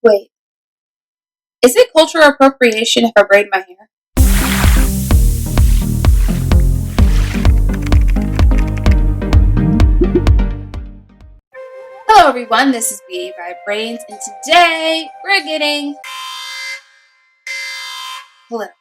Wait, is it cultural appropriation if I braid my hair? Hello everyone, this is Beauty by Brains, and today we're getting political.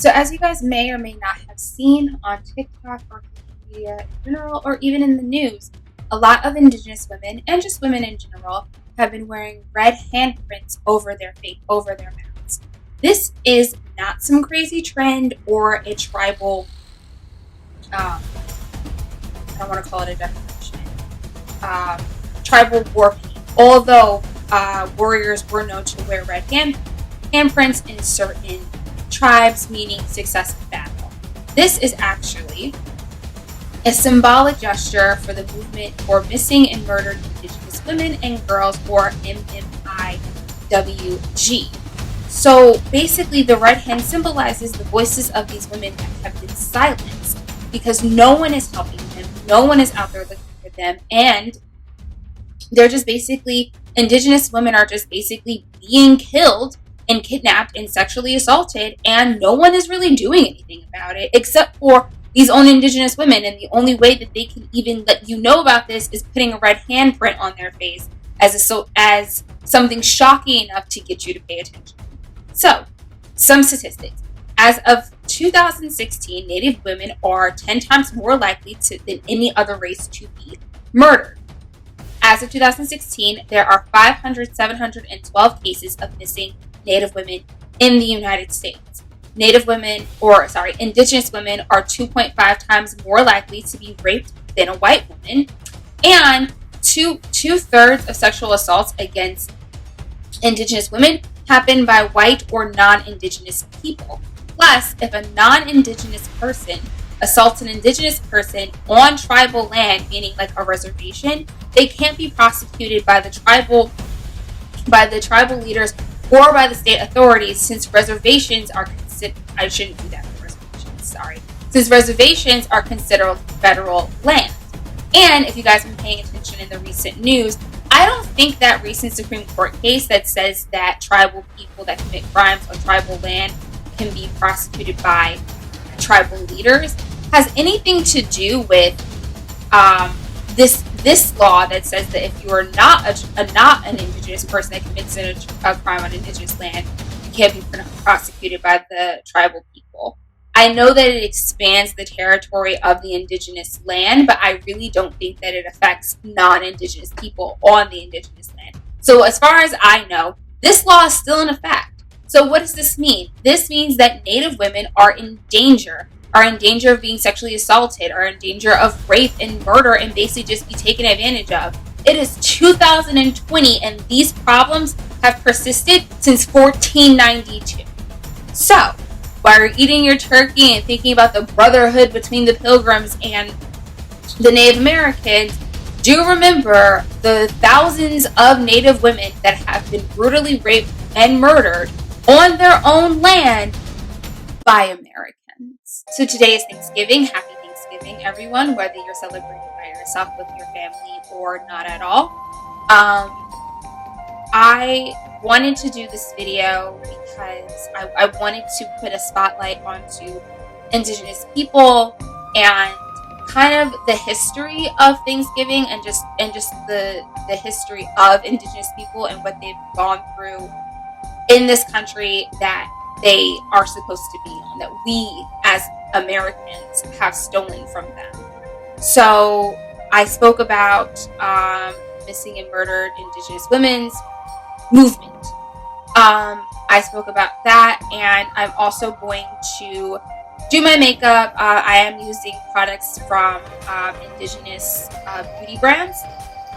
So as you guys may or may not have seen on TikTok or social media in general, or even in the news, a lot of Indigenous women, and just women in general, have been wearing red handprints over their face, over their mouths. This is not some crazy trend or a tribal, I don't want to call it a declaration, tribal war paint. Although warriors were known to wear red handprints in certain tribes, meaning success in battle. This is actually a symbolic gesture for the movement for missing and murdered Indigenous women and girls, or MMIWG. So basically, the red hand symbolizes the voices of these women that have been silenced because no one is helping them, no one is out there looking for them, and they're just basically, Indigenous women are just basically being killed and kidnapped and sexually assaulted, and no one is really doing anything about it except for these own Indigenous women. And the only way that they can even let you know about this is putting a red handprint on their face as something shocking enough to get you to pay attention. So, some statistics. As of 2016, Native women are 10 times more likely than any other race to be murdered. As of 2016, there are 712 cases of missing Native women in the United States. Indigenous women are 2.5 times more likely to be raped than a white woman, and two-thirds of sexual assaults against Indigenous women happen by white or non-Indigenous people. Plus, if a non-Indigenous person assaults an Indigenous person on tribal land, meaning like a reservation, they can't be prosecuted by the tribal leaders or by the state authorities, since reservations are considered federal land. And if you guys have been paying attention in the recent news, I don't think that recent Supreme Court case that says that tribal people that commit crimes on tribal land can be prosecuted by tribal leaders has anything to do with this law that says that if you are not an Indigenous person that commits a crime on Indigenous land, you can't be prosecuted by the tribal people. I know that it expands the territory of the Indigenous land, but I really don't think that it affects non-Indigenous people on the Indigenous land. So as far as I know, this law is still in effect. So what does this mean? This means that Native women are in danger of being sexually assaulted, are in danger of rape and murder, and basically just be taken advantage of. It is 2020, and these problems have persisted since 1492. So, while you're eating your turkey and thinking about the brotherhood between the Pilgrims and the Native Americans, do remember the thousands of Native women that have been brutally raped and murdered on their own land by Americans. So today is Thanksgiving. Happy Thanksgiving, everyone, whether you're celebrating by yourself with your family or not at all. I wanted to do this video because I wanted to put a spotlight onto Indigenous people and kind of the history of Thanksgiving and just the history of Indigenous people and what they've gone through in this country that they are supposed to be on, that we as Americans have stolen from them. So I spoke about missing and murdered Indigenous women's movement. I spoke about that, and I'm also going to do my makeup. I am using products from Indigenous beauty brands,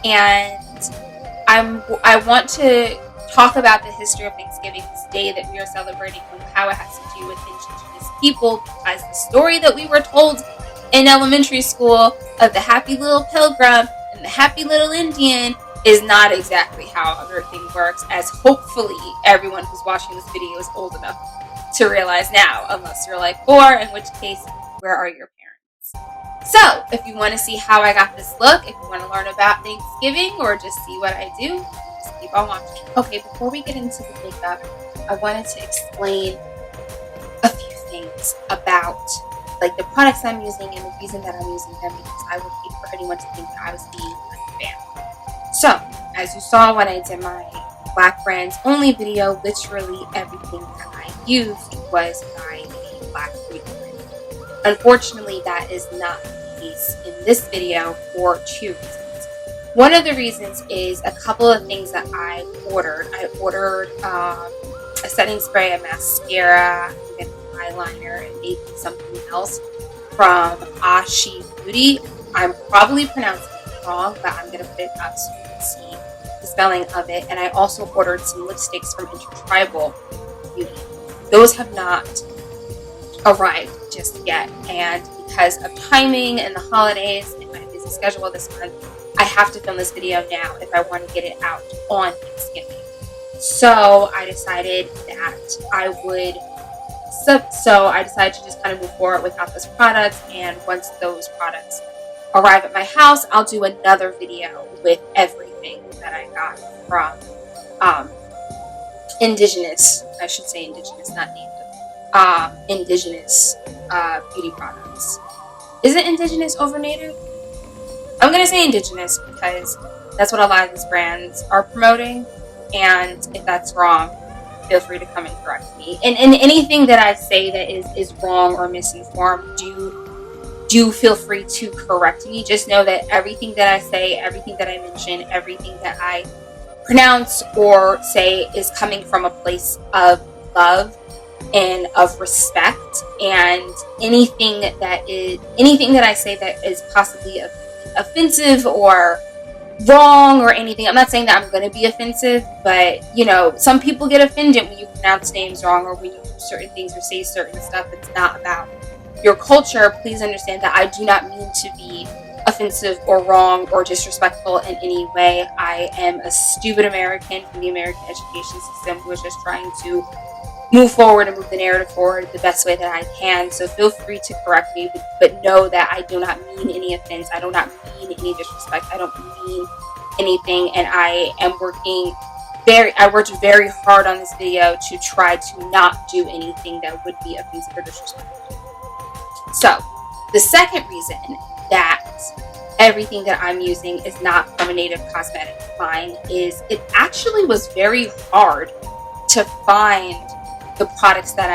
and I want to talk about the history of Thanksgiving, this day that we are celebrating, and how it has to do with Indigenous people, because the story that we were told in elementary school of the happy little pilgrim and the happy little Indian is not exactly how everything works, as hopefully everyone who's watching this video is old enough to realize now, unless you're like 4, in which case, where are your parents? So, if you want to see how I got this look, if you want to learn about Thanksgiving or just see what I do, Just keep on watching. Okay, before we get into the makeup, I wanted to explain a few things about like the products I'm using and the reason that I'm using them, because I would hate for anyone to think that I was being unfair. So, as you saw when I did my Black Brands Only video, literally everything that I used was by a Black beauty brand. Unfortunately, that is not the case in this video for two reasons. One of the reasons is a couple of things that I ordered. I ordered a setting spray, a mascara, an eyeliner, and maybe something else from Ah-Shi Beauty. I'm probably pronouncing it wrong, but I'm going to put it up so you can see the spelling of it. And I also ordered some lipsticks from Untitled Beauty. Those have not arrived just yet, and because of timing and the holidays and my busy schedule this month, I have to film this video now if I want to get it out on Thanksgiving. So I decided that I would I decided to just kind of move forward without those products, and once those products arrive at my house, I'll do another video with everything that I got from Indigenous, I should say Indigenous, not Native, Indigenous beauty products. Is it Indigenous over Native? I'm going to say Indigenous because that's what a lot of these brands are promoting, and if that's wrong, feel free to come and correct me. And anything that I say that is wrong or misinformed, do feel free to correct me. Just know that everything that I say, everything that I mention, everything that I pronounce or say is coming from a place of love and of respect, and anything that I say that is possibly offensive or wrong or anything, I'm not saying that I'm going to be offensive, but you know, some people get offended when you pronounce names wrong or when you do certain things or say certain stuff. It's not about your culture. Please understand that I do not mean to be offensive or wrong or disrespectful in any way. I am a stupid American from the American education system who is just trying to move forward and move the narrative forward the best way that I can. So feel free to correct me, but know that I do not mean any offense. I do not mean any disrespect. I don't mean anything, and I worked very hard on this video to try to not do anything that would be offensive or disrespectful. So the second reason that everything that I'm using is not from a Native cosmetic line is it actually was very hard to find the products that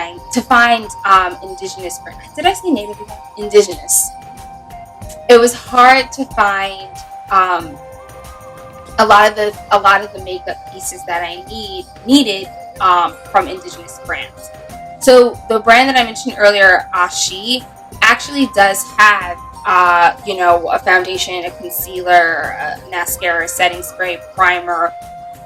Indigenous brands. Did I say Native again? Indigenous. It was hard to find a lot of the makeup pieces that I needed from Indigenous brands. So the brand that I mentioned earlier, Ah-Shi, actually does have a foundation, a concealer, a mascara, setting spray, primer,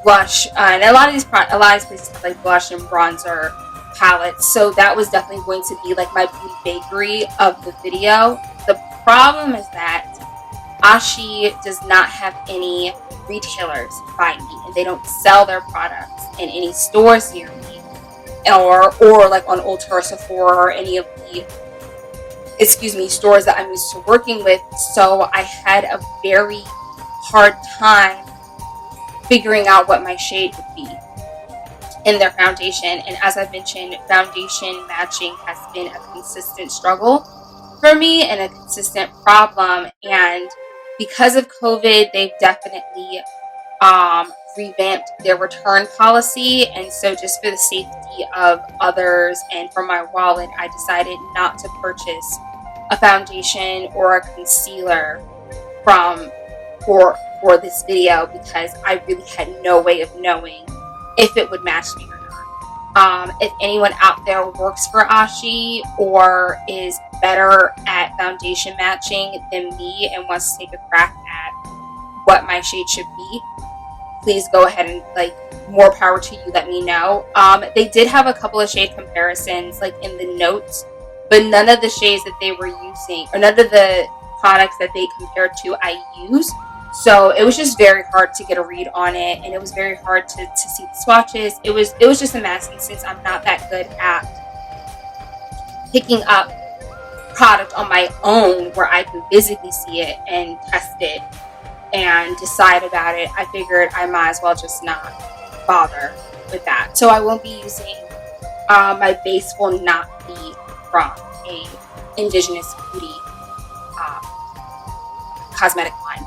blush, and a lot of these places have like blush and bronzer palettes. So that was definitely going to be like my beauty bakery of the video. The problem is that Ah-Shi does not have any retailers by me, and they don't sell their products in any stores near me, or like on Ulta or Sephora or any of the stores that I'm used to working with. So I had a very hard time figuring out what my shade would be in their foundation. And as I've mentioned, foundation matching has been a consistent struggle for me and a consistent problem. And because of COVID, they've definitely revamped their return policy. And so just for the safety of others and for my wallet, I decided not to purchase a foundation or a concealer for this video, because I really had no way of knowing if it would match me or not. If anyone out there works for Ah-Shi or is better at foundation matching than me and wants to take a crack at what my shade should be, please go ahead and more power to you, let me know. They did have a couple of shade comparisons in the notes, but none of the shades that they were using, or none of the products that they compared to, I use. So it was just very hard to get a read on it, and it was very hard to see the swatches. It was just a mess, and since I'm not that good at picking up product on my own where I can physically see it and test it, and decide about it, I figured I might as well just not bother with that. So I won't be using, my base will not be from a Indigenous beauty um, cosmetic line.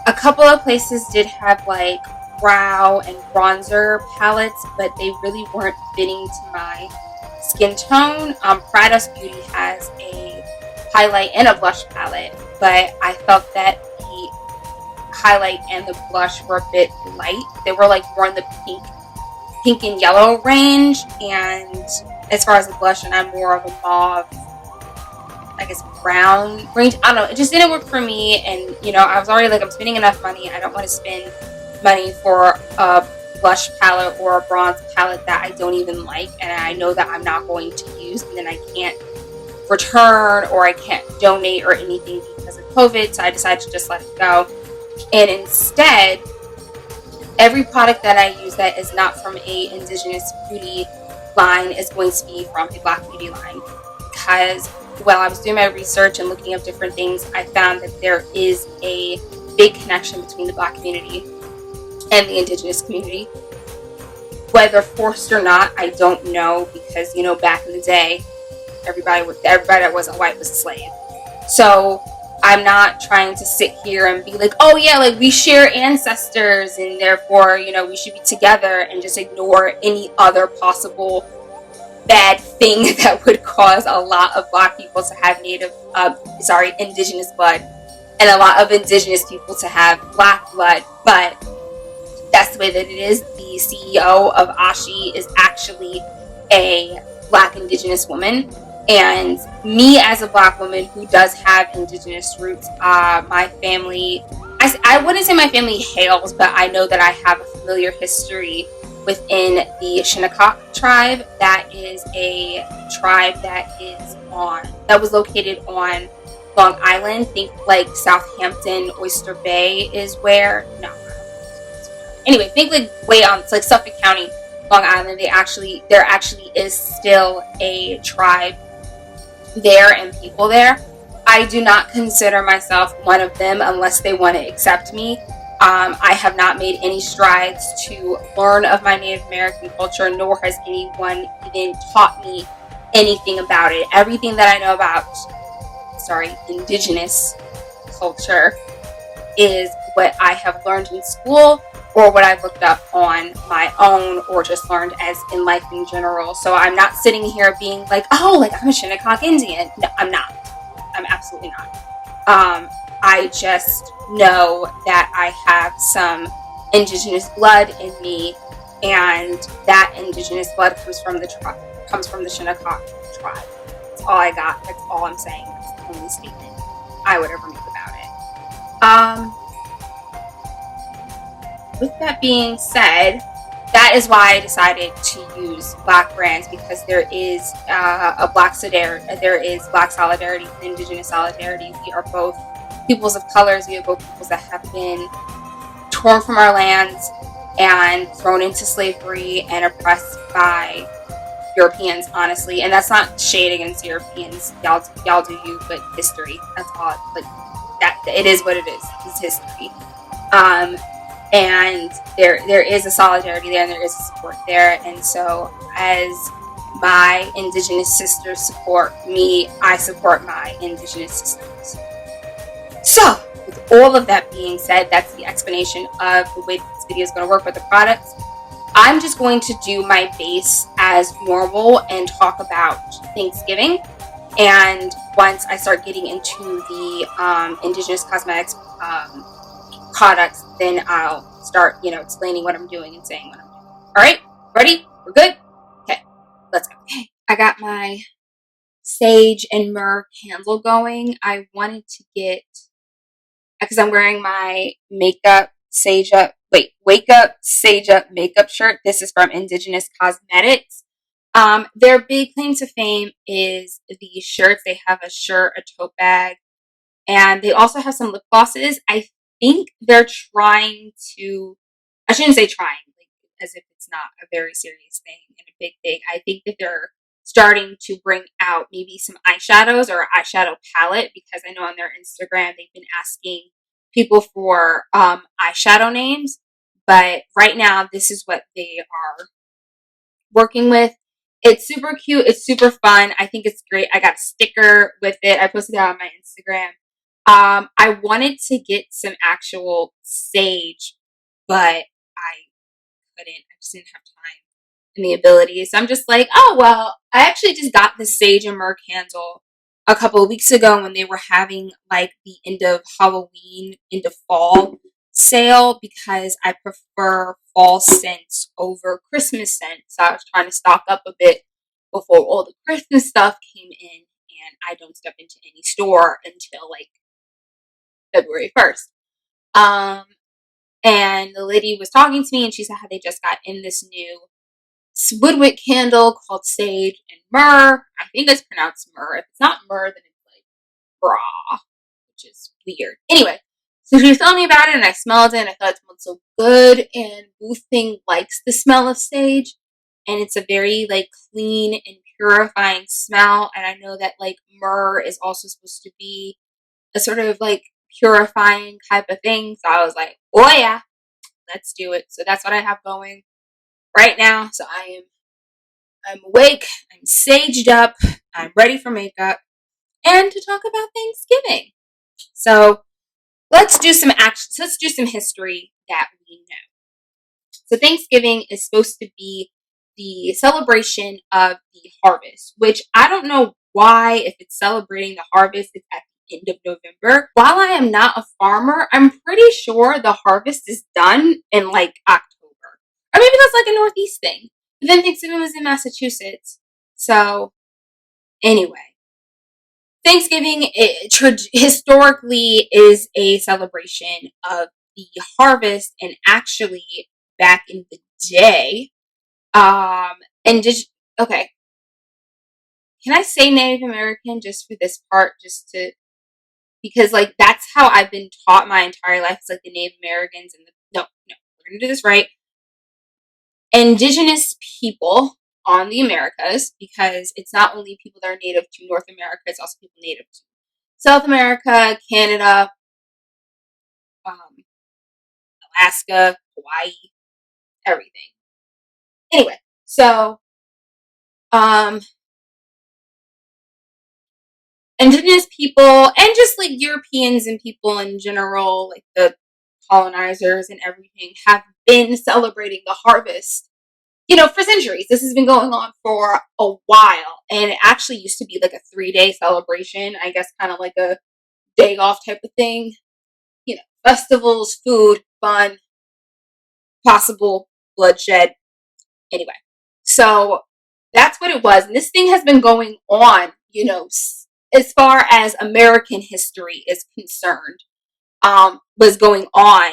A couple of places did have like brow and bronzer palettes, but they really weren't fitting to my skin tone. Prados Beauty has a highlight and a blush palette, but I felt that the highlight and the blush were a bit light. They were like more in the pink and yellow range, and as far as the blush, and I'm more of a mauve, I guess, brown range. I don't know. It just didn't work for me. And, I was already like, I'm spending enough money. I don't want to spend money for a blush palette or a bronze palette that I don't even like. And I know that I'm not going to use. And then I can't return or I can't donate or anything because of COVID. So I decided to just let it go. And instead, every product that I use that is not from a Indigenous beauty line is going to be from a Black beauty line. Because while I was doing my research and looking up different things, I found that there is a big connection between the Black community and the Indigenous community. Whether forced or not, I don't know, because back in the day, everybody that wasn't white was a slave. So I'm not trying to sit here and be like, oh yeah, like we share ancestors and therefore, we should be together, and just ignore any other possible bad thing that would cause a lot of Black people to have Indigenous blood, and a lot of Indigenous people to have Black blood. But that's the way that it is. The CEO of Ah-Shi is actually a Black Indigenous woman. And me, as a Black woman who does have Indigenous roots, my family, I wouldn't say my family hails, but I know that I have a familiar history within the Shinnecock Tribe. That is a tribe that was located on Long Island. Think like Southampton, Oyster Bay is where, no. Anyway, think like way on, it's like Suffolk County, Long Island. There actually is still a tribe there and people there. I do not consider myself one of them unless they want to accept me. I have not made any strides to learn of my Native American culture, nor has anyone even taught me anything about it. Everything that I know about, Indigenous culture is what I have learned in school, or what I've looked up on my own, or just learned as in life in general. So I'm not sitting here being like, oh, like I'm a Shinnecock Indian. No, I'm not. I'm absolutely not. I just know that I have some Indigenous blood in me, and that Indigenous blood comes from the Shinnecock Tribe. That's all I got. That's all I'm saying. That's the only statement I would ever make about it. With that being said, that is why I decided to use Black brands, because there is a Black solidarity. There is Black solidarity and Indigenous solidarity. We are both peoples of colors. We are both peoples that have been torn from our lands and thrown into slavery and oppressed by Europeans, honestly. And that's not shade against Europeans. Y'all do you, but history. That's all. Like that. It is what it is. It's history. And there is a solidarity there, and there is a support there. And so, as my Indigenous sisters support me, I support my Indigenous sisters. So, with all of that being said, that's the explanation of the way this video is going to work with the products. I'm just going to do my base as normal and talk about Thanksgiving. And once I start getting into the Indigenous cosmetics products, then I'll start, explaining what I'm doing and saying what I'm doing. All right, ready? We're good? Okay, let's go. Okay, I got my sage and myrrh candle going. I wanted to get, because I'm wearing my wake up sage up makeup shirt. This is from Indigenous Cosmetics. Their big claim to fame is the shirts. They have a shirt, a tote bag, and they also have some lip glosses. I think they're trying to, I shouldn't say trying, like as if it's not a very serious thing and a big thing. I think that they're starting to bring out maybe some eyeshadows or eyeshadow palette, because I know on their Instagram they've been asking people for eyeshadow names. But right now, this is what they are working with. It's super cute. It's super fun. I think it's great. I got a sticker with it. I posted it on my Instagram. I wanted to get some actual sage, but I couldn't. I just didn't have time and the ability. So I'm just like, oh, well, I actually just got the sage and myrrh candle a couple of weeks ago when they were having like the end of Halloween, into fall sale, because I prefer fall scents over Christmas scents. So I was trying to stock up a bit before all the Christmas stuff came in, and I don't step into any store until like February 1st. Um, and the lady was talking to me, and she said how they just got in this new woodwick candle called Sage and Myrrh. I think it's pronounced Myrrh. If it's not Myrrh, then it's like bra, which is weird. Anyway, so she was telling me about it, and I smelled it, and I thought it smelled so good. And Booth Thing likes the smell of sage, and it's a very like clean and purifying smell. And I know that like myrrh is also supposed to be a sort of like purifying type of thing. So I was like, oh yeah, let's do it. So that's what I have going right now. So I'm awake, I'm saged up, I'm ready for makeup, and to talk about Thanksgiving. So let's do some actions. Let's do some history that we know. So Thanksgiving is supposed to be the celebration of the harvest, which I don't know why, if it's celebrating the harvest, it's at the end of November. While I am not a farmer, I'm pretty sure the harvest is done in like October. Or maybe that's like a Northeast thing. But then Thanksgiving was in Massachusetts. So anyway, Thanksgiving historically is a celebration of the harvest, and actually back in the day, and just okay. Can I say Native American just for this part, just to, because like that's how I've been taught my entire life. It's like the Native Americans and the no, we're gonna do this right. Indigenous people on the Americas, because it's not only people that are native to North America, it's also people native to South America, Canada, um, Alaska, Hawaii, everything. Anyway, so um, Indigenous people and just like Europeans and people in general, like the colonizers and everything, have been celebrating the harvest, for centuries. This has been going on for a while, and it actually used to be like a 3-day celebration, I guess, kind of like a day off type of thing. Festivals, food, fun, possible bloodshed. Anyway, so that's what it was. And this thing has been going on, as far as American history is concerned, was going on,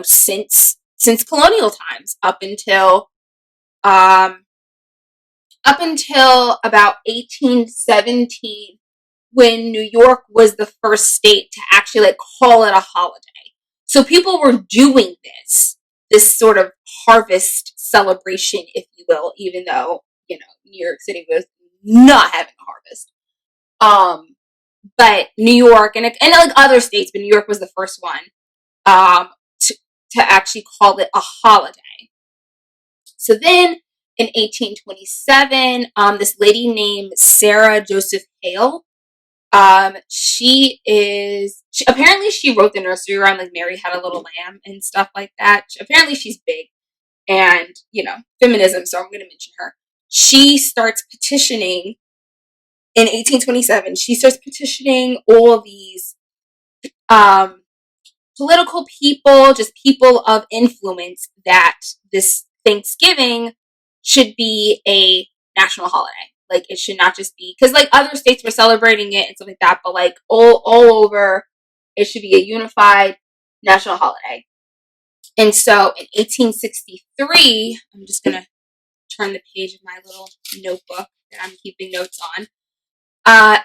since colonial times, up until about 1817, when New York was the first state to actually like call it a holiday. So people were doing this sort of harvest celebration, if you will, even though, New York City was not having a harvest. But New York and like other states, but New York was the first one um, to, to actually call it a holiday. So then in 1827, this lady named Sarah Joseph Hale, apparently she wrote the nursery rhyme like Mary Had a Little Lamb and stuff like that. Apparently she's big and, feminism, so I'm going to mention her. She starts petitioning in 1827. She starts petitioning all of these political people, just people of influence, that this Thanksgiving should be a national holiday. Like, it should not just be, because like other states were celebrating it and stuff like that, but like all over, it should be a unified national holiday. And so in 1863, I'm just going to turn the page of my little notebook that I'm keeping notes on.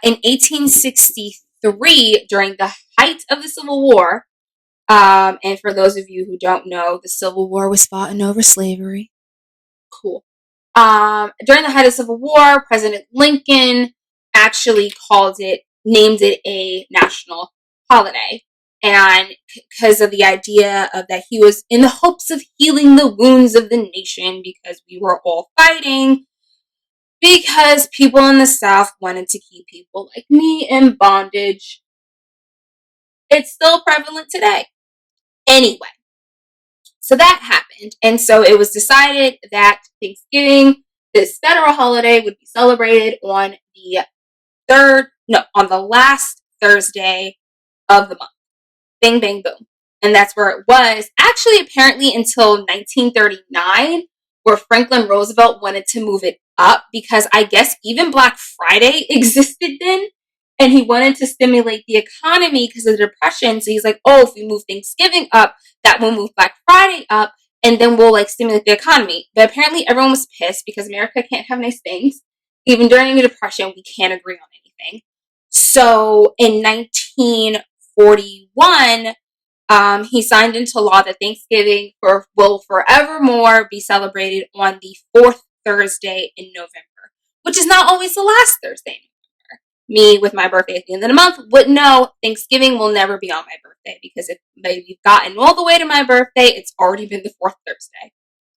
In 1863, during the height of the Civil War, and for those of you who don't know, the Civil War was fought over slavery. Cool. During the height of the Civil War, President Lincoln actually named it a national holiday. And because of the idea of that he was in the hopes of healing the wounds of the nation because we were all fighting, because people in the South wanted to keep people like me in bondage. It's still prevalent today. Anyway, so that happened. And so it was decided that Thanksgiving, this federal holiday, would be celebrated on the last Thursday of the month. Bing, bang, boom. And that's where it was. Actually, apparently until 1939, where Franklin Roosevelt wanted to move it up because I guess even Black Friday existed then. And he wanted to stimulate the economy because of the Depression. So he's like, oh, if we move Thanksgiving up, that will move Black Friday up. And then we'll stimulate the economy. But apparently everyone was pissed because America can't have nice things. Even during the Depression, we can't agree on anything. So in 1941, he signed into law that Thanksgiving will forevermore be celebrated on the fourth Thursday in November, which is not always the last Thursday in November. Me, with my birthday at the end of the month, would know Thanksgiving will never be on my birthday because if you've gotten all the way to my birthday, it's already been the fourth Thursday.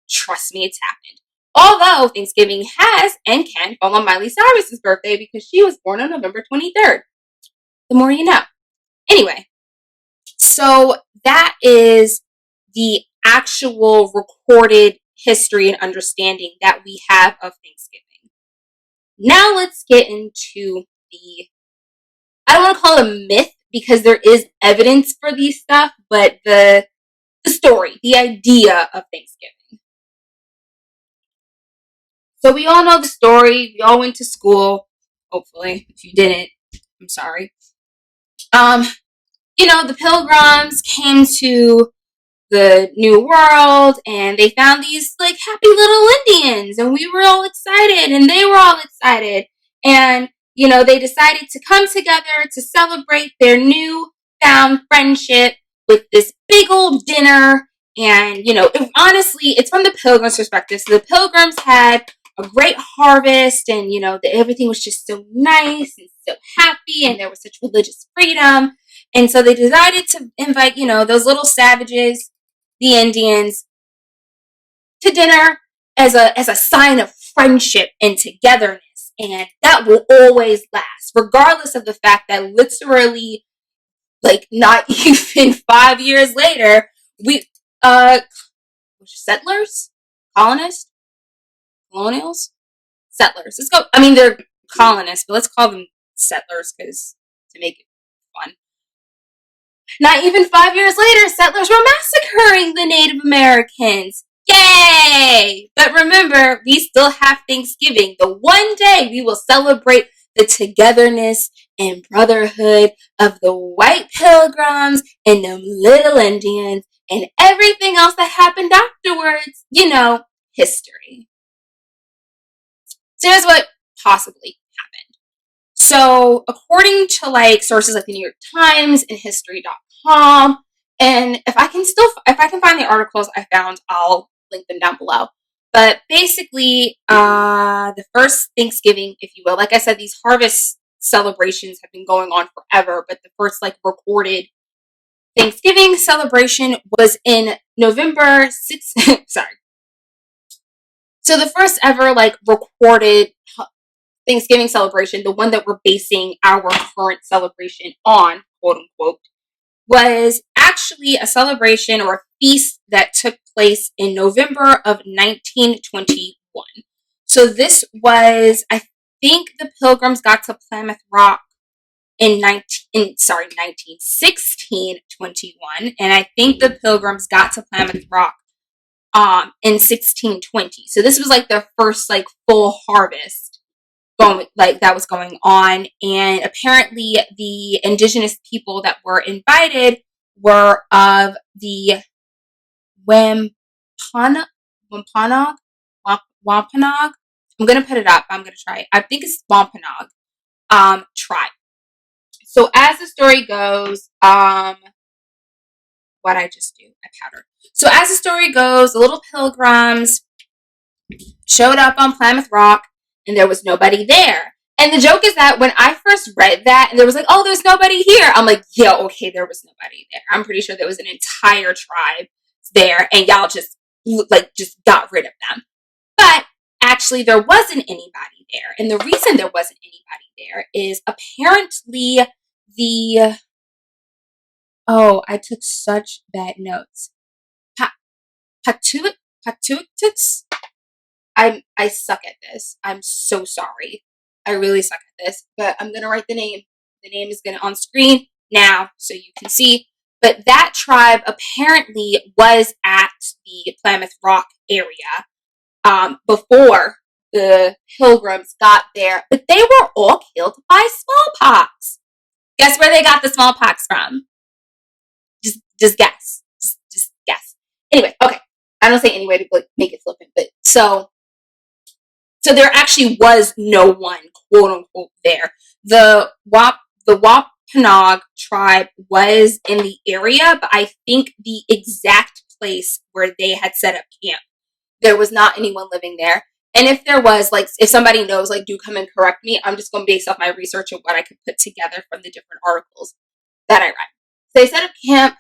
Trust me, it's happened. Although Thanksgiving has and can fall on Miley Cyrus's birthday because she was born on November 23rd. The more you know. Anyway, so that is the actual recorded history and understanding that we have of Thanksgiving. Now let's get into I don't want to call it a myth because there is evidence for these stuff, but the story, the idea of Thanksgiving. So we all know the story. We all went to school. Hopefully, if you didn't, I'm sorry. The Pilgrims came to the New World and they found these happy little Indians, and we were all excited and they were all excited. And, they decided to come together to celebrate their new found friendship with this big old dinner. And, honestly, it's from the Pilgrims' perspective. So the Pilgrims had a great harvest and, everything was just so nice and so happy and there was such religious freedom. And so they decided to invite, those little savages, the Indians, to dinner as a sign of friendship and togetherness. And that will always last, regardless of the fact that literally, not even 5 years later, settlers, colonists, colonials, settlers. Let's go. I mean, they're colonists, but let's call them settlers to make it fun. Not even 5 years later, settlers were massacring the Native Americans. Yay! But remember, we still have Thanksgiving. The one day we will celebrate the togetherness and brotherhood of the white Pilgrims and them little Indians and everything else that happened afterwards. History. So here's what possibly happened. So according to sources like the New York Times and History.com, and if I can find the articles I found, I'll link them down below. But basically, the first Thanksgiving, if you will, like I said, these harvest celebrations have been going on forever, but the first recorded Thanksgiving celebration was in November 6th. Sorry. So the first ever recorded Thanksgiving celebration, the one that we're basing our current celebration on, quote unquote, was actually a celebration or a feast that took place in November of 1921. So this was, I think the Pilgrims got to Plymouth Rock in 1621, and I think the Pilgrims got to Plymouth Rock in 1620. So this was their first full harvest that was going on. And apparently the indigenous people that were invited were of the Wampanog. I'm going to put it up. I'm going to try it. I think it's Wampanog tribe. So as the story goes, what I just do, I powder. So as the story goes, the little Pilgrims showed up on Plymouth Rock, and there was nobody there. And the joke is that when I first read that, and there was like, oh, there's nobody here. I'm like, yeah, okay, there was nobody there. I'm pretty sure there was an entire tribe there, and y'all just got rid of them. But actually, there wasn't anybody there, and the reason there wasn't anybody there is apparently the I took such bad notes. Patuxet. I suck at this. I'm so sorry. I really suck at this, but I'm gonna write the name. The name is gonna on screen now so you can see. But that tribe apparently was at the Plymouth Rock area before the Pilgrims got there, but they were all killed by smallpox. Guess where they got the smallpox from? Just guess. Just guess. Anyway, okay. I don't say any way to make it flippant, but so there actually was no one, quote unquote, there. The Wampanog Tribe was in the area, but I think the exact place where they had set up camp, there was not anyone living there. And if there was, like, if somebody knows, like, do come and correct me. I'm just going to base off my research and what I could put together from the different articles that I read. So they set up camp.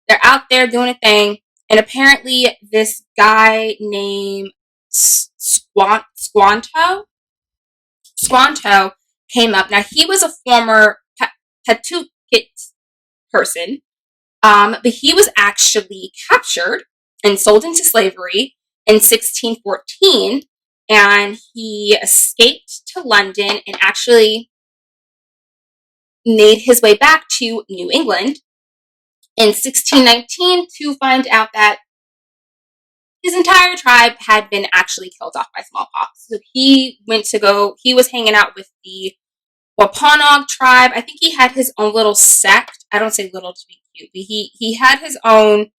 They're out there doing a thing. And apparently this guy named Squanto came up. Now, he was a former Patuxet person, but he was actually captured and sold into slavery in 1614, and he escaped to London and actually made his way back to New England in 1619 to find out that his entire tribe had been actually killed off by smallpox. So he was hanging out with the Wampanog Tribe. I think he had his own little sect. I don't say little to be cute, but he had his own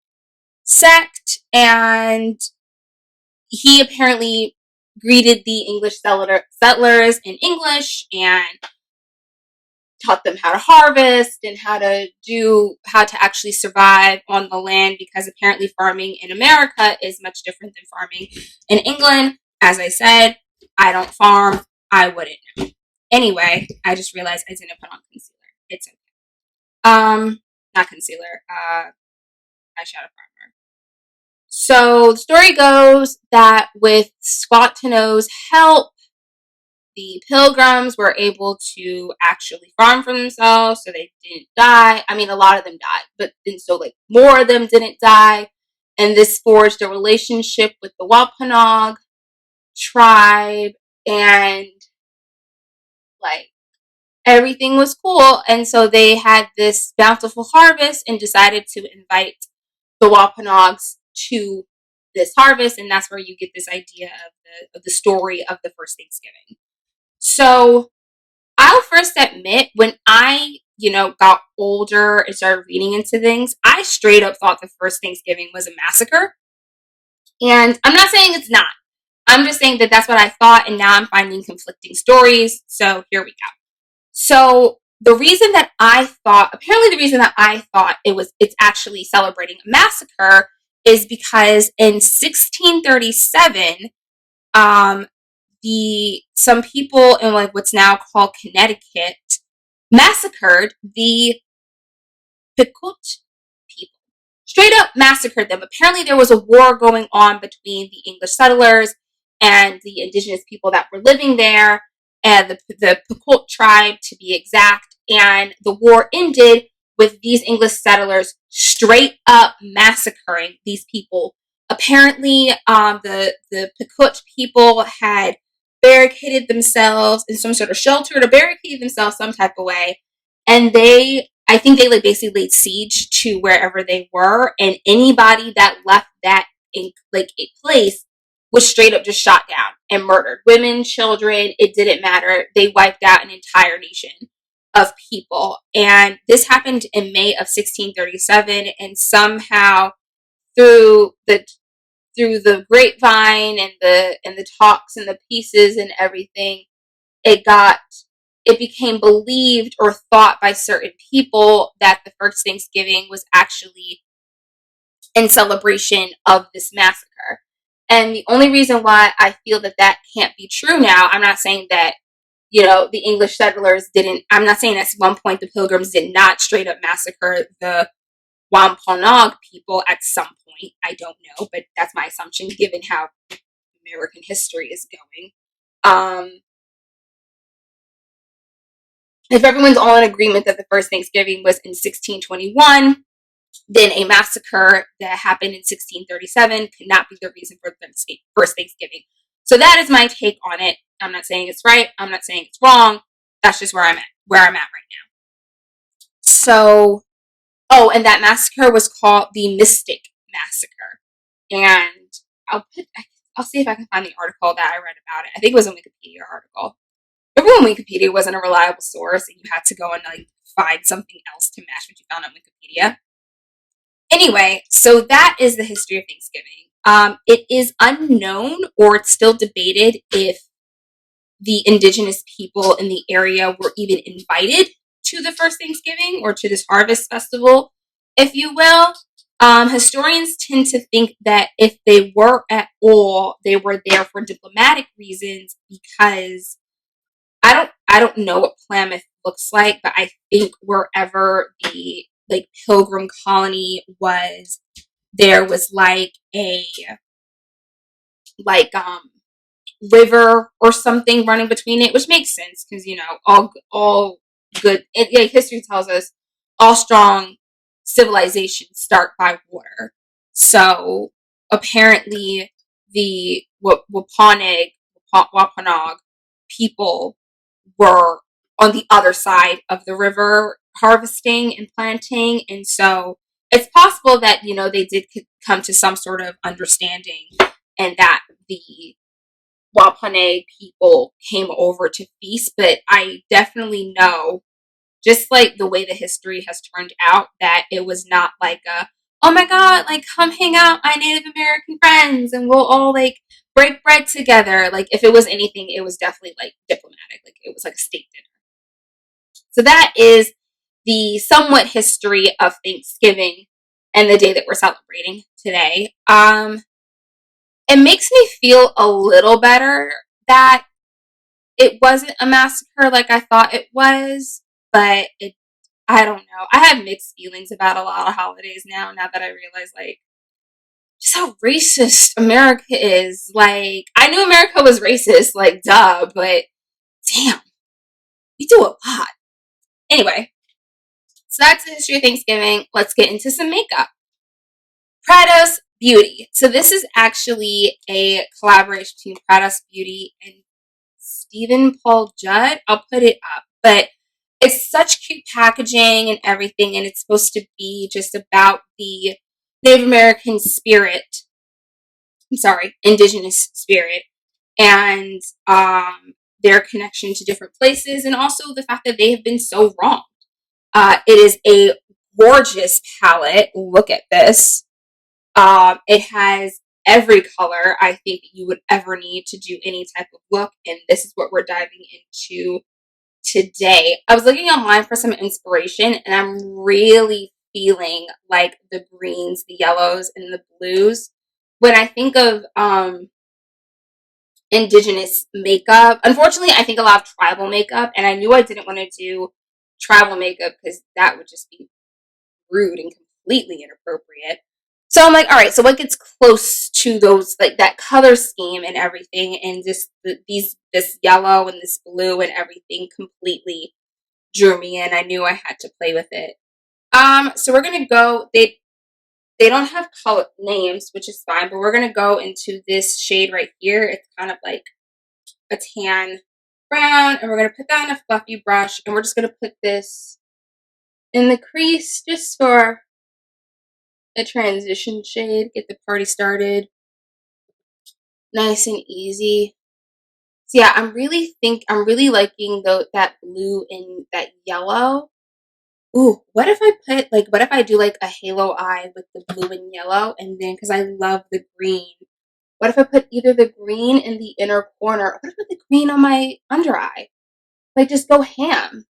sect, and he apparently greeted the English settlers in English and taught them how to harvest and how to actually survive on the land, because apparently farming in America is much different than farming in England. As I said, I don't farm. I wouldn't know. Anyway, I just realized I didn't put on concealer. It's okay. Not concealer, eyeshadow primer. So the story goes that with Squanto's help, the Pilgrims were able to actually farm for themselves, so they didn't die. I mean, a lot of them died, but then so like more of them didn't die, and this forged a relationship with the Wampanog Tribe, and like everything was cool. And so they had this bountiful harvest and decided to invite the Wampanogs to this harvest, and that's where you get this idea of the story of the first Thanksgiving. So I'll first admit, when I, got older and started reading into things, I straight up thought the first Thanksgiving was a massacre. And I'm not saying it's not. I'm just saying that that's what I thought, and now I'm finding conflicting stories. So here we go. So apparently the reason that I thought it's actually celebrating a massacre is because in 1637, some people in like what's now called Connecticut massacred the Pequot people. Straight up massacred them. Apparently there was a war going on between the English settlers and the indigenous people that were living there, and the Pequot Tribe to be exact. And the war ended with these English settlers straight up massacring these people. Apparently, the Pequot people had barricaded themselves in some sort of shelter, to barricade themselves some type of way, and I think they like basically laid siege to wherever they were, and anybody that left that in like a place was straight up just shot down and murdered. Women, children, it didn't matter. They wiped out an entire nation of people. And this happened in May of 1637, and somehow through the grapevine and the talks and the pieces and everything, it became believed or thought by certain people that the first Thanksgiving was actually in celebration of this massacre. And the only reason why I feel that that can't be true now, I'm not saying that, the English settlers didn't, I'm not saying at one point the Pilgrims did not straight up massacre the Wampanog people at some point. I don't know, but that's my assumption given how American history is going. If everyone's all in agreement that the first Thanksgiving was in 1621, then a massacre that happened in 1637 could not be the reason for the first Thanksgiving. So that is my take on it. I'm not saying it's right. I'm not saying it's wrong. That's just where I'm at right now. So, and that massacre was called the Mystic Massacre. And I'll put, I'll see if I can find the article that I read about it. I think it was a Wikipedia article. Everyone on Wikipedia wasn't a reliable source, and you had to go and find something else to match what you found on Wikipedia. Anyway, so that is the history of Thanksgiving. It is unknown, or it's still debated, if the indigenous people in the area were even invited to the first Thanksgiving or to this harvest festival, if you will. Historians tend to think that if they were at all, they were there for diplomatic reasons, because I don't know what Plymouth looks like, but I think wherever the pilgrim colony was, there was a like river or something running between it, which makes sense because all good. History tells us all strong civilizations start by water. So apparently, the Wampanog people were on the other side of the river harvesting and planting, and so it's possible that they did come to some sort of understanding, and that the Wampanoag people came over to feast. But I definitely know, just the way the history has turned out, that it was not oh my god, come hang out, my Native American friends, and we'll all break bread together. If it was anything, it was definitely diplomatic. It was a state dinner. So that is the somewhat history of Thanksgiving and the day that we're celebrating today. It makes me feel a little better that it wasn't a massacre like I thought it was, but I don't know. I have mixed feelings about a lot of holidays now that I realize just how racist America is. I knew America was racist, duh, but damn, we do a lot. Anyway, so that's the history of Thanksgiving. Let's get into some makeup. Patuxet Beauty. So this is actually a collaboration between Patuxet Beauty and Stephen Paul Judd. I'll put it up. But it's such cute packaging and everything, and it's supposed to be just about the Native American spirit. I'm sorry, Indigenous spirit. And their connection to different places, and also the fact that they have been so wrong. It is a gorgeous palette. Look at this. It has every color I think you would ever need to do any type of look, and this is what we're diving into today. I was looking online for some inspiration, and I'm really feeling the greens, the yellows, and the blues. When I think of indigenous makeup, unfortunately, I think a lot of tribal makeup, and I knew I didn't want to do tribal makeup because that would just be rude and completely inappropriate. So I'm all right, so what gets close to those, that color scheme and everything, and just this yellow and this blue and everything completely drew me in. I knew I had to play with it. So we're gonna go. They don't have color names, which is fine, but we're gonna go into this shade right here. It's kind of like a tan brown, and we're gonna put that on a fluffy brush, and we're just gonna put this in the crease just for a transition shade, get the party started. Nice and easy. So yeah, I'm really liking that blue and that yellow. Ooh, what if I do a halo eye with the blue and yellow, and then, because I love the green, what if I put either the green in the inner corner, or what if I put the green on my under eye? Just go ham.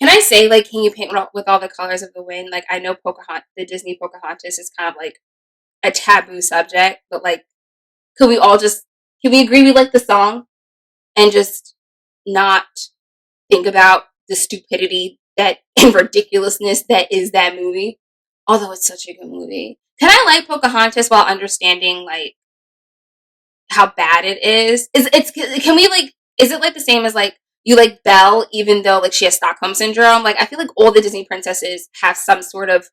Can I say, can you paint with all the colors of the wind? I know the Disney Pocahontas is kind of a taboo subject, but Could we all just, can we agree we like the song and just not think about the stupidity that and ridiculousness that is that movie? Although it's such a good movie. Can I like Pocahontas while understanding like how bad it is? Can we like, is it like the same as like you like Belle even though like she has Stockholm syndrome? Like I feel like all the Disney princesses have some sort of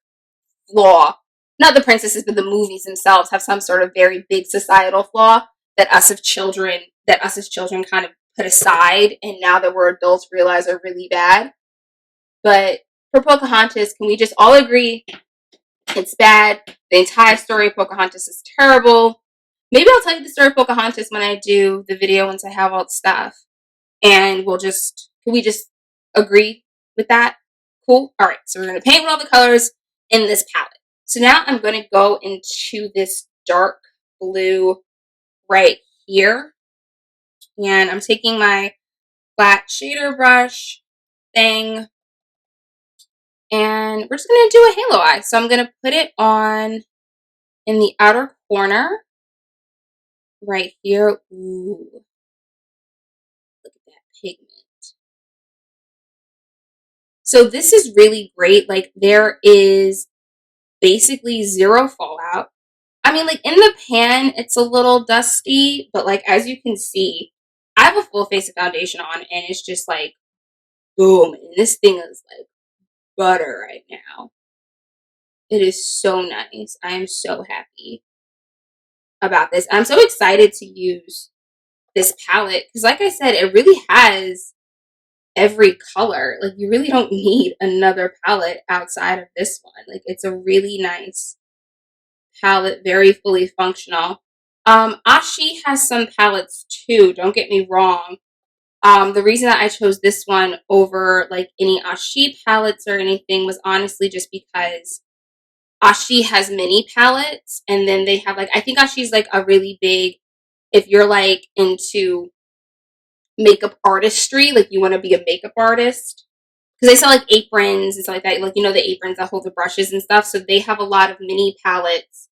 flaw. Not the princesses, but the movies themselves have some sort of very big societal flaw that us as children kind of put aside, and now that we're adults realize are really bad. But for Pocahontas, can we just all agree it's bad? The entire story of Pocahontas is terrible. Maybe I'll tell you the story of Pocahontas when I do the video once I have all the stuff. And can we just agree with that? Cool. All right. So we're going to paint with all the colors in this palette. So now I'm going to go into this dark blue right here. And I'm taking my flat shader brush thing. And we're just going to do a halo eye. So I'm going to put it on in the outer corner right here. Ooh. Look at that pigment. So this is really great. Like there is basically zero fallout. I mean, like in the pan, it's a little dusty, but like as you can see, I have a full face of foundation on and it's just like boom. And this thing is like butter right now. It is so nice. I am so happy about this. I'm so excited to use this palette because like I said, it really has every color. Like you really don't need another palette outside of this one. Like it's a really nice palette, very fully functional. Ah-Shi has some palettes too, don't get me wrong. The reason that I chose this one over like any Ah-Shi palettes or anything was honestly just because Ah-Shi has mini palettes and then they have like, I think Ah-Shi's like a really big, if you're like into makeup artistry, like you want to be a makeup artist, because they sell like aprons and stuff like that, like you know the aprons that hold the brushes and stuff, so they have a lot of mini palettes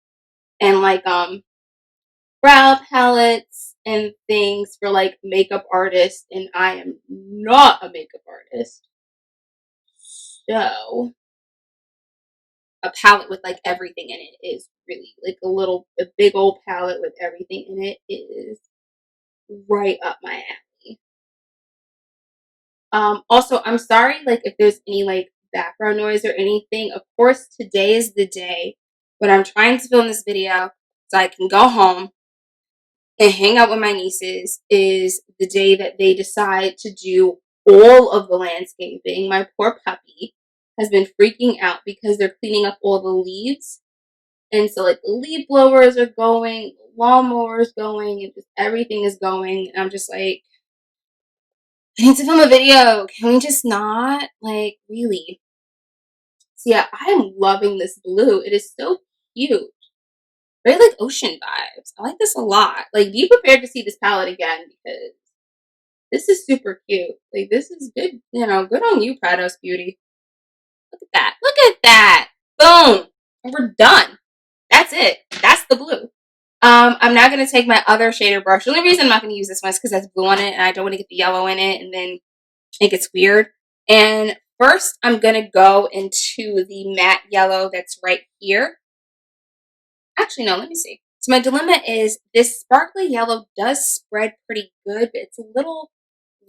and like brow palettes and things for like makeup artists, and I am not a makeup artist. So a palette with like everything in it is really like a big old palette with everything in it is right up my alley. Also, I'm sorry like if there's any like background noise or anything. Of course, today is the day when I'm trying to film this video so I can go home and hang out with my nieces. Is the day that they decide to do all of the landscaping. My poor puppy has been freaking out because they're cleaning up all the leaves. And so like the leaf blowers are going, lawnmowers going, and just everything is going. And I'm just like, I need to film a video. Can we just not? Like, really? So yeah, I am loving this blue. It is so cute. Very like ocean vibes. I like this a lot. Like, be prepared to see this palette again because this is super cute. Like, this is good. You know, good on you, Prados Beauty. Look at that. Look at that. Boom. And we're done. That's it. That's the blue. I'm now going to take my other shader brush. The only reason I'm not going to use this one is because that's blue on it and I don't want to get the yellow in it and then it gets weird. And first, I'm going to go into the matte yellow that's right here. Actually, no, let me see. So my dilemma is this sparkly yellow does spread pretty good, but it's a little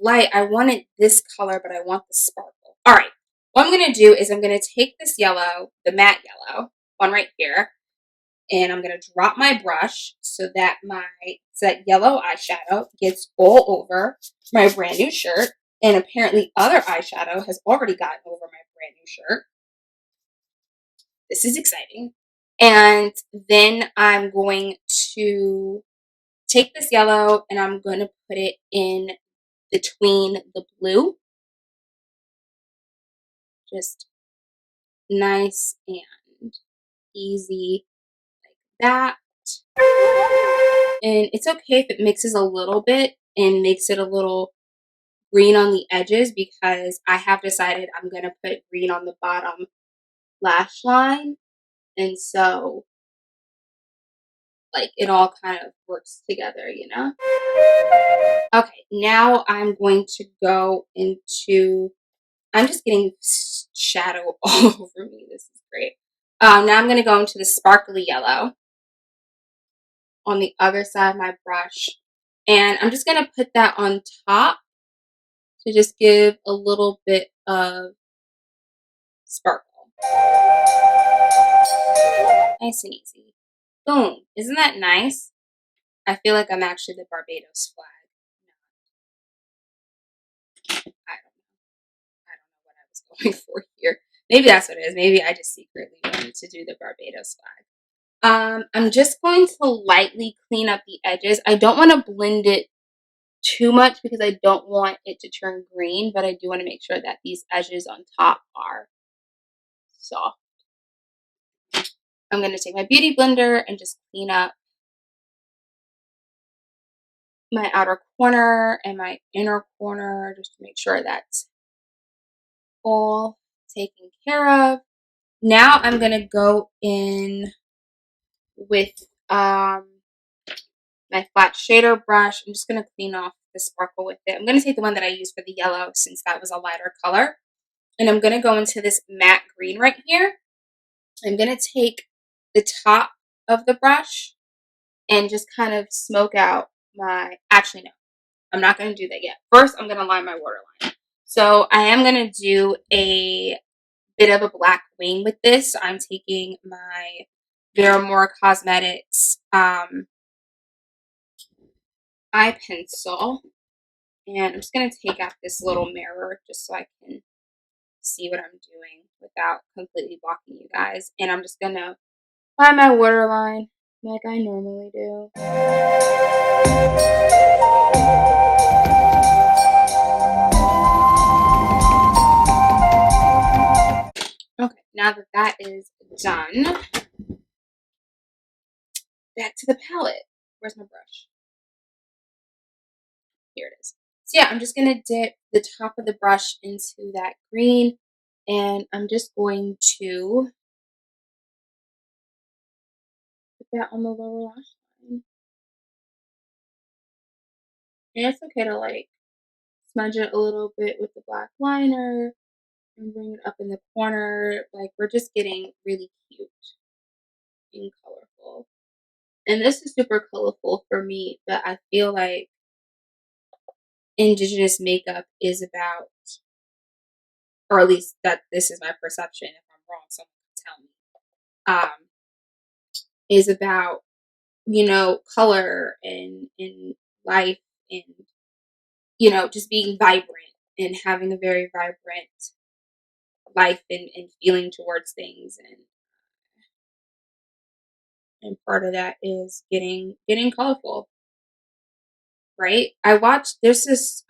light. I wanted this color, but I want the sparkle. All right. What I'm going to do is I'm going to take this yellow, the matte yellow, one right here, and I'm going to drop my brush so that that yellow eyeshadow gets all over my brand new shirt. And apparently other eyeshadow has already gotten over my brand new shirt. This is exciting. And then I'm going to take this yellow and I'm going to put it in between the blue. Just nice and easy like that. And it's okay if it mixes a little bit and makes it a little green on the edges because I have decided I'm going to put green on the bottom lash line. And so like it all kind of works together, you know? Okay, now I'm going to go into, I'm just getting shadow all over me. This is great. Now I'm going to go into the sparkly yellow on the other side of my brush. And I'm just going to put that on top to just give a little bit of sparkle. Nice and easy. Boom. Isn't that nice? I feel like I'm actually the Barbados flag. I don't know what I was going for here. Maybe that's what it is. Maybe I just secretly wanted to do the Barbados flag. I'm just going to lightly clean up the edges. I don't want to blend it too much because I don't want it to turn green, but I do want to make sure that these edges on top are soft. I'm going to take my beauty blender and just clean up my outer corner and my inner corner just to make sure that's all taken care of. Now I'm going to go in with my flat shader brush. I'm just going to clean off the sparkle with it. I'm going to take the one that I used for the yellow since that was a lighter color. And I'm going to go into this matte green right here. I'm going to take the top of the brush and just kind of smoke out my, actually no, I'm not going to do that yet. First, I'm going to line my waterline. So I am going to do a bit of a black wing with this. I'm taking my Veramore Cosmetics eye pencil, and I'm just going to take out this little mirror just so I can see what I'm doing without completely blocking you guys. And I'm just going to line my waterline like I normally do. Okay, now that that is done, back to the palette. Where's my brush? Here it is. So yeah, I'm just going to dip the top of the brush into that green, and I'm just going to put that on the lower lash line. And it's okay to like smudge it a little bit with the black liner and bring it up in the corner. Like we're just getting really cute and colorful. And this is super colorful for me, but I feel like Indigenous makeup is about, or at least that this is my perception. If I'm wrong, someone can tell me. Is about, you know, color and life and, you know, just being vibrant and having a very vibrant life and feeling towards things, and part of that is getting colorful, right? I watched, there's this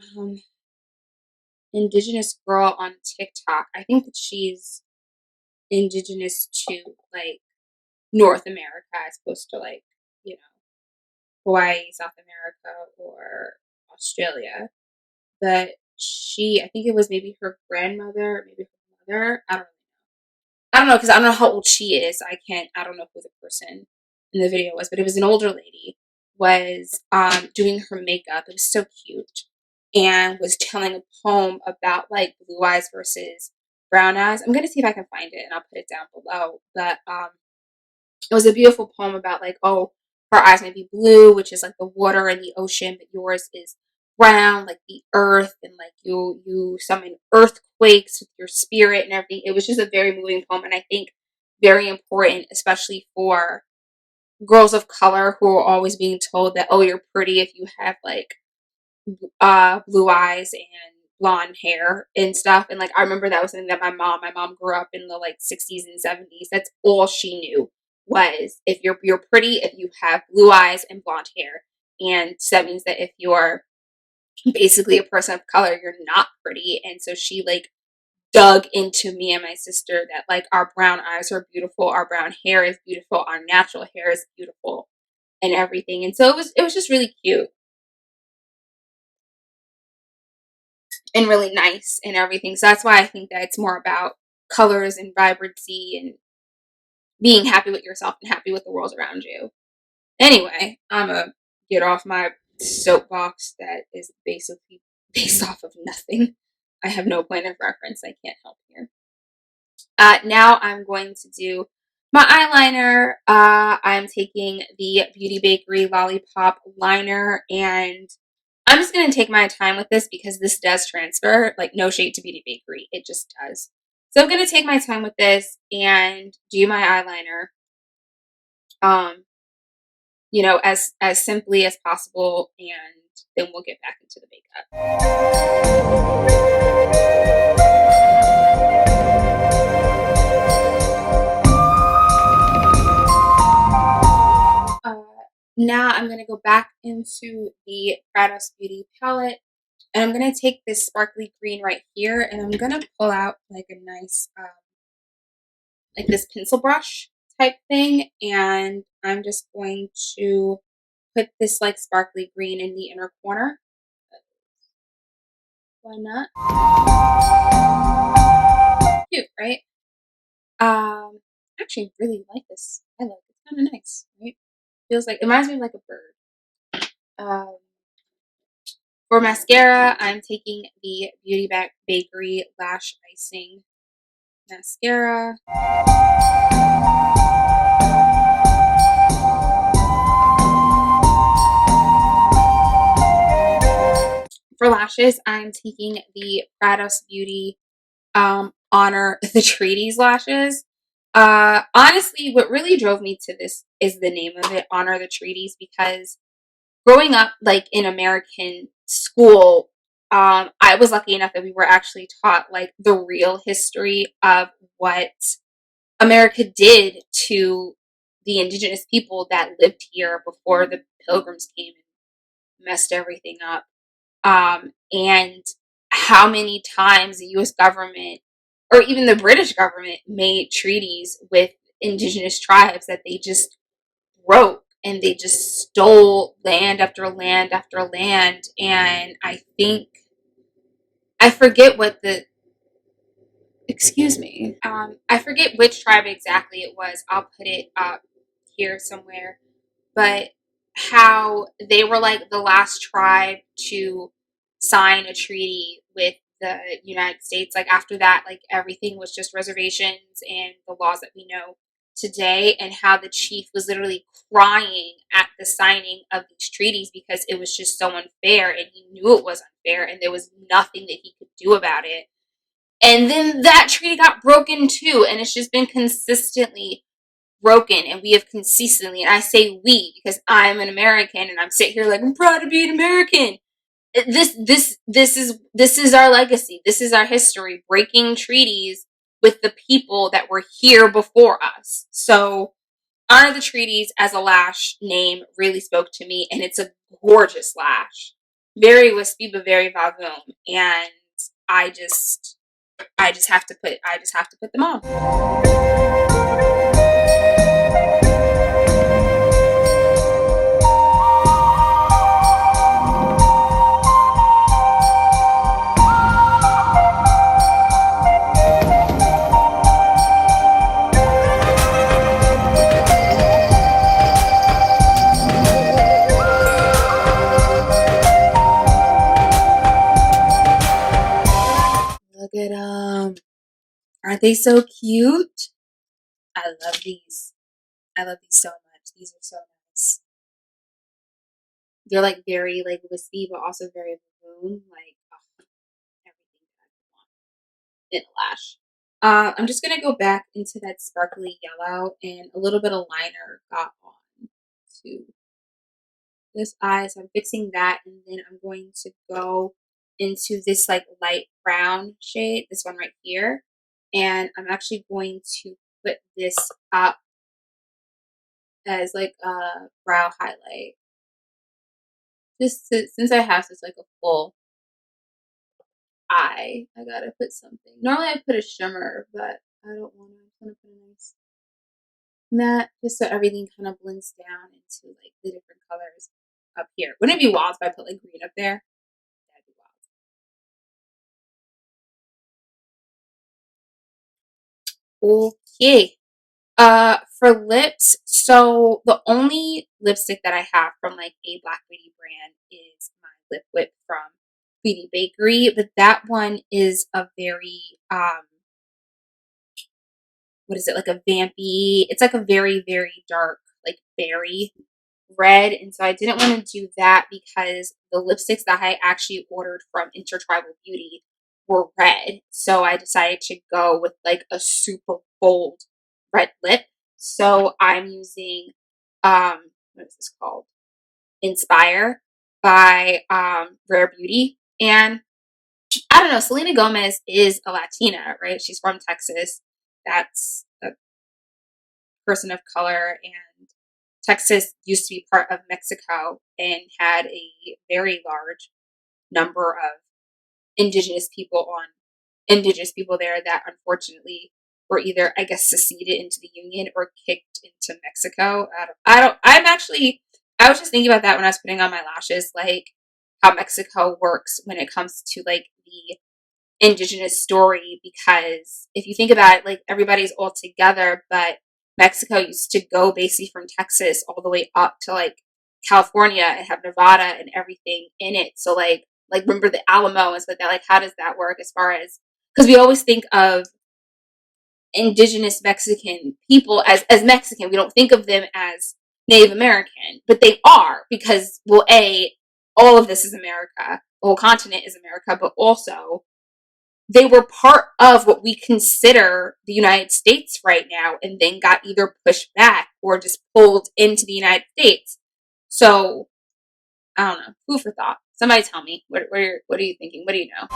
Indigenous girl on TikTok. I think that she's Indigenous to like North America as opposed to like, you know, Hawaii, South America, or Australia. But she, I think it was maybe her grandmother, maybe her mother. I don't know because I don't know how old she is. I don't know who the person in the video was, but it was an older lady, was doing her makeup. It was so cute, and was telling a poem about like blue eyes versus brown eyes. I'm gonna see if I can find it and I'll put it down below. But it was a beautiful poem about like, oh, her eyes may be blue, which is like the water and the ocean, but yours is brown, like the earth, and like you summon earthquakes with your spirit and everything. It was just a very moving poem, and I think very important, especially for girls of color who are always being told that, oh, you're pretty if you have like blue eyes and blonde hair and stuff. And like I remember that was something that my mom grew up in the like 60s and 70s. That's all she knew was if you're pretty if you have blue eyes and blonde hair. And so that means that if you're basically a person of color, you're not pretty. And so she like dug into me and my sister that like our brown eyes are beautiful, our brown hair is beautiful, our natural hair is beautiful, and everything. And so it was just really cute and really nice and everything. So that's why I think that it's more about colors and vibrancy and being happy with yourself and happy with the world around you. Anyway, I'm going to get off my soapbox that is basically based off of nothing. I have no point of reference. I can't help here. Now I'm going to do my eyeliner. I'm taking the Beauty Bakery Lollipop Liner, and I'm just going to take my time with this because this does transfer. Like, no shade to Beauty Bakery. It just does. So I'm going to take my time with this and do my eyeliner, as simply as possible, and then we'll get back into the makeup. Now I'm going to go back into the Prados Beauty palette, and I'm going to take this sparkly green right here, and I'm going to pull out like a nice, like this pencil brush type thing, and I'm just going to put this like sparkly green in the inner corner. Why not? Cute, right? Actually really like this. I like it. It's kind of nice, right? Feels like, it reminds me of like a bird. For mascara, I'm taking the Beauty Bakery Lash Icing Mascara. For lashes, I'm taking the Prados Beauty Honor the Treaties lashes. Honestly, what really drove me to this is the name of it, Honor the Treaties, because growing up like in American school, I was lucky enough that we were actually taught like the real history of what America did to the indigenous people that lived here before the pilgrims came and messed everything up. And how many times the US government or even the British government made treaties with indigenous tribes that they just broke, and they just stole land after land after land. And I forget what the, excuse me, I forget which tribe exactly it was. I'll put it up here somewhere. But how they were like the last tribe to sign a treaty with the United States. Like after that, like everything was just reservations and the laws that we know today, and how the chief was literally crying at the signing of these treaties because it was just so unfair, and he knew it was unfair, and there was nothing that he could do about it. And then that treaty got broken too, and it's just been consistently broken, and we have consistently, and I say we because I'm an American and I'm sitting here like, I'm proud to be an American. This is our legacy. This is our history, breaking treaties with the people that were here before us. So Honor the Treaties as a lash name really spoke to me, and it's a gorgeous lash. Very wispy but very vavoom. And I just I just have to put them on. Look at them. Aren't they so cute? I love these. I love these so much. These are so nice. They're like very like wispy, but also very maroon. Like, oh, everything that I want in a lash. I'm just gonna go back into that sparkly yellow, and a little bit of liner got on to this eye, so I'm fixing that, and then I'm going to go into this like light brown shade, this one right here, and I'm actually going to put this up as like a brow highlight. Just since I have this like a full eye, I gotta put something. Normally I put a shimmer, but I don't want to. I'm gonna put a nice matte just so everything kind of blends down into like the different colors up here. Wouldn't it be wild if I put like green up there? That'd be wild. Okay. For lips, so the only lipstick that I have from like a Black Beauty brand is my Lip Whip from Beauty Bakery, but that one is a very what is it, like a vampy, it's like a very, very dark, like berry red. And so I didn't want to do that because the lipsticks that I actually ordered from Intertribal Beauty were red. So I decided to go with like a super bold red lip. So I'm using what is this called? Inspire by Rare Beauty. And I don't know, Selena Gomez is a Latina, right? She's from Texas. That's a person of color, and Texas used to be part of Mexico and had a very large number of indigenous people there that unfortunately were either, I guess, seceded into the Union or kicked into Mexico. I was just thinking about that when I was putting on my lashes, like how Mexico works when it comes to like the indigenous story, because if you think about it, like everybody's all together, but Mexico used to go basically from Texas all the way up to like California and have Nevada and everything in it. So like remember the Alamo and stuff like that. Like how does that work as far as, because we always think of indigenous Mexican people as Mexican. We don't think of them as Native American, but they are, because well, all of this is America. The whole continent is America, but also they were part of what we consider the United States right now, and then got either pushed back or just pulled into the United States. So I don't know. Food for thought. Somebody tell me. What are you thinking? What do you know?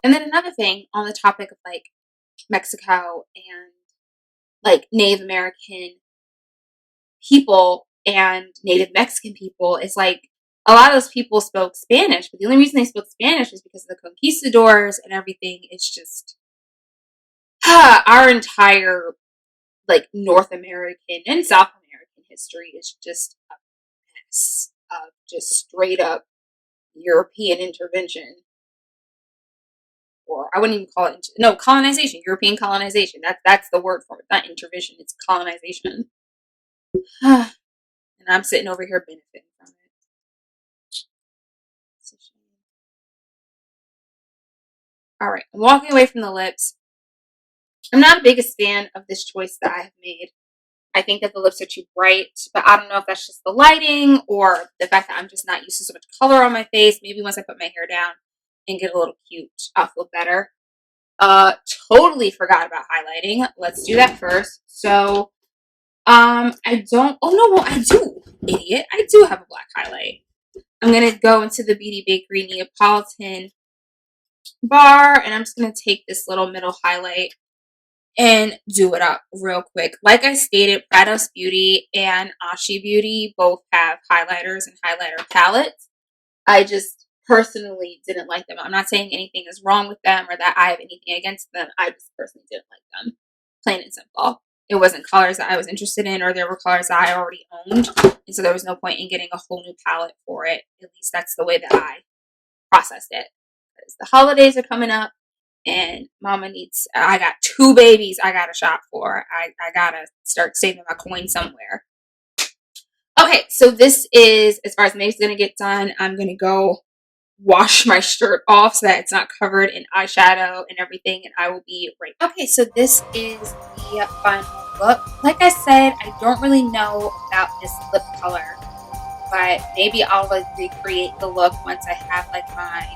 And then another thing on the topic of like Mexico and like Native American people and Native Mexican people is like a lot of those people spoke Spanish, but the only reason they spoke Spanish was because of the conquistadors and everything. It's just our entire like North American and South American history is just a mess of just straight up European intervention. Or I wouldn't even call it colonization, European colonization. That's the word for it. Not intervention, it's colonization. And I'm sitting over here benefiting from it. All right, I'm walking away from the lips. I'm not the biggest fan of this choice that I have made. I think that the lips are too bright, but I don't know if that's just the lighting or the fact that I'm just not used to so much color on my face. Maybe once I put my hair down and get a little cute, I'll feel better. Totally forgot about highlighting. Let's do that first. So, I don't, oh no, well, I do, idiot. I do have a black highlight. I'm going to go into the Beauty Bakery Neapolitan bar, and I'm just going to take this little middle highlight and do it up real quick. Like I stated, Prados Beauty and Ah-Shi Beauty both have highlighters and highlighter palettes. I just personally didn't like them. I'm not saying anything is wrong with them or that I have anything against them. I just personally didn't like them. Plain and simple. It wasn't colors that I was interested in, or there were colors that I already owned. And so there was no point in getting a whole new palette for it. At least that's the way that I processed it. Because the holidays are coming up and mama needs, I got 2 babies I gotta shop for. I gotta start saving my coin somewhere. Okay, so this is, as far as makeup's gonna get done, I'm gonna go wash my shirt off so that it's not covered in eyeshadow and everything, and I will be right back. Okay, so this is the final look. Like I said, I don't really know about this lip color, but maybe I'll like recreate the look once I have like my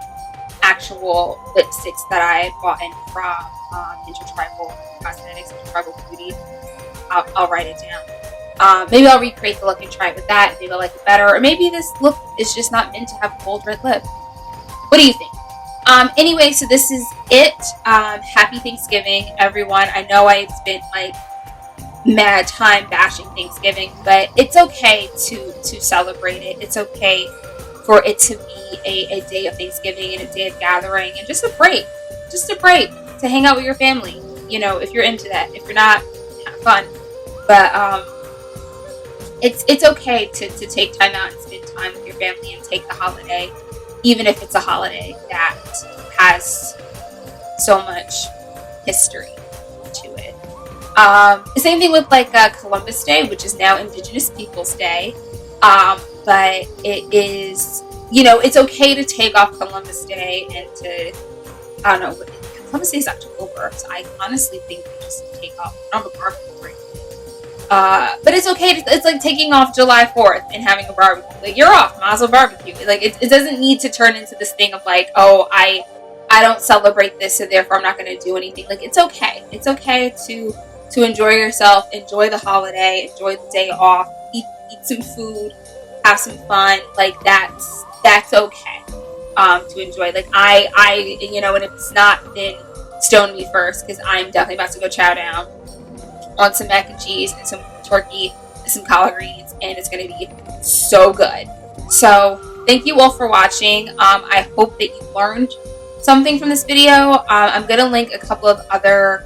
actual lipsticks that I bought in from Intertribal Cosmetics, Intertribal Beauty. I'll write it down. Maybe I'll recreate the look and try it with that. Maybe I'll like it better, or maybe this look is just not meant to have bold red lips. What do you think? Anyway, so this is it. Happy Thanksgiving, everyone. I know I spent like mad time bashing Thanksgiving, but it's okay to celebrate it. It's okay for it to be a day of Thanksgiving and a day of gathering and just a break to hang out with your family. You know, if you're into that. If you're not, have fun. But it's okay to take time out and spend time with your family and take the holiday even if it's a holiday that has so much history to it. The same thing with like Columbus Day, which is now Indigenous Peoples Day. But it is, you know, it's okay to take off Columbus Day and to, I don't know, Columbus Day is October, so I honestly think we just take off. I don't have a barbecue right now. But it's okay. It's like taking off July 4th and having a barbecue. Like, you're off, might as well barbecue. Like, it doesn't need to turn into this thing of like, oh, I don't celebrate this, so therefore I'm not going to do anything. Like, it's okay. It's okay to enjoy yourself, enjoy the holiday, enjoy the day off, eat some food, have some fun. Like, that's okay. To enjoy. Like, I you know, and it's not been stone me first, because I'm definitely about to go chow down on some mac and cheese and some turkey and some collard greens, and it's going to be so good. So thank you all for watching. I hope that you learned something from this video. I'm going to link a couple of other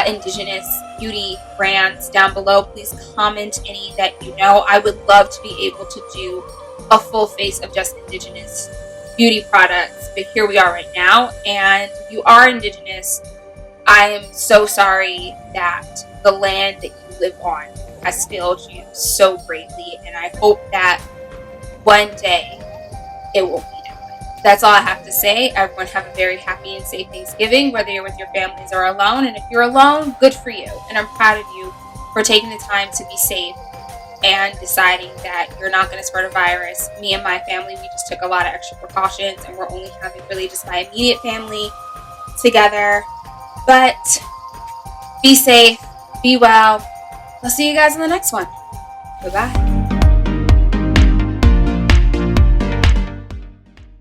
Indigenous beauty brands down below. Please comment any that you know. I would love to be able to do a full face of just Indigenous beauty products, but here we are right now. And if you are Indigenous, I am so sorry that the land that you live on has failed you so greatly, and I hope that one day it will be different. That's all I have to say. Everyone have a very happy and safe Thanksgiving, whether you're with your families or alone. And if you're alone, good for you, and I'm proud of you for taking the time to be safe and deciding that you're not going to spread a virus. Me and my family, we just took a lot of extra precautions, and we're only having really just my immediate family together. But be safe, be well. I'll see you guys in the next one. Bye-bye.